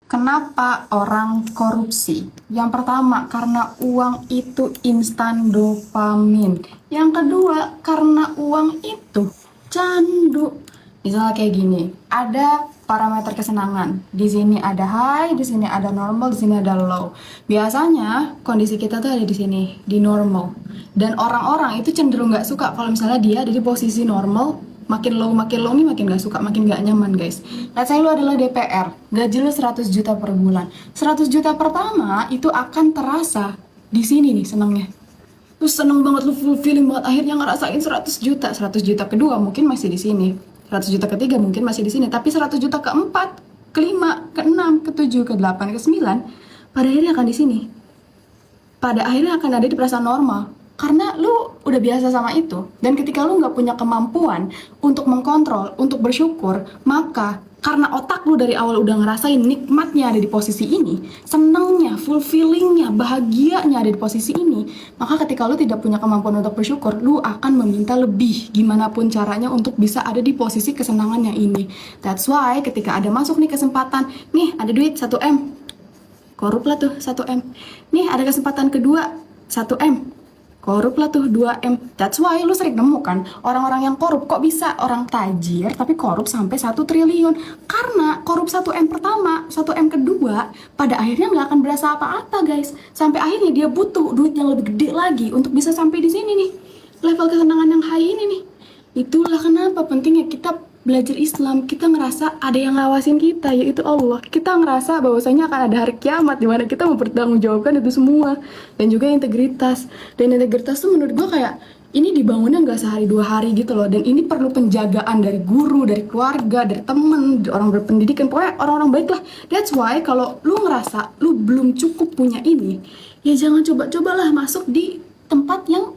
Kenapa orang korupsi? Yang pertama, karena uang itu instan dopamin. Yang kedua, karena uang itu candu. Misalnya kayak gini, ada parameter kesenangan. Di sini ada high, di sini ada normal, di sini ada low. Biasanya kondisi kita tuh ada di sini, di normal. Dan orang-orang itu cenderung nggak suka kalau misalnya dia ada di posisi normal. Makin low nih makin gak suka, makin gak nyaman guys. Let's say lu adalah DPR, gaji lu 100 juta per bulan. 100 juta pertama itu akan terasa di sini nih senangnya. Lu seneng banget, lu fulfilling banget, akhirnya ngerasain 100 juta. 100 juta kedua mungkin masih di sini. 100 juta ketiga mungkin masih di sini. Tapi 100 juta keempat, kelima, keenam, ketujuh, kedelapan, kesembilan, pada akhirnya akan di sini. Pada akhirnya akan ada di perasaan normal. Karena lu udah biasa sama itu. Dan ketika lu nggak punya kemampuan untuk mengkontrol, untuk bersyukur, maka karena otak lu dari awal udah ngerasain nikmatnya ada di posisi ini, senengnya, fulfillingnya, bahagianya ada di posisi ini, maka ketika lu tidak punya kemampuan untuk bersyukur, lu akan meminta lebih gimana pun caranya untuk bisa ada di posisi kesenangan yang ini. That's why ketika ada masuk nih kesempatan, nih ada duit 1M, korup lah tuh 1M. Nih ada kesempatan kedua 1M, korup lah tuh 2M. That's why lu sering nemu kan orang-orang yang korup. Kok bisa orang tajir tapi korup sampai 1 triliun? Karena korup 1M pertama, 1M kedua, pada akhirnya nggak akan berasa apa-apa guys. Sampai akhirnya dia butuh duit yang lebih gede lagi untuk bisa sampai di sini nih, level kesenangan yang high ini nih. Itulah kenapa pentingnya kita belajar Islam. Kita ngerasa ada yang ngawasin kita, yaitu Allah. Kita ngerasa bahwasanya akan ada hari kiamat di mana kita mempertanggungjawabkan itu semua. Dan juga integritas. Dan integritas tuh menurut gue kayak ini dibangunnya nggak sehari 2 hari gitu loh. Dan ini perlu penjagaan dari guru, dari keluarga, dari temen, dari orang berpendidikan, pokoknya orang-orang baik lah. That's why kalau lu ngerasa lu belum cukup punya ini, ya jangan coba-cobalah masuk di tempat yang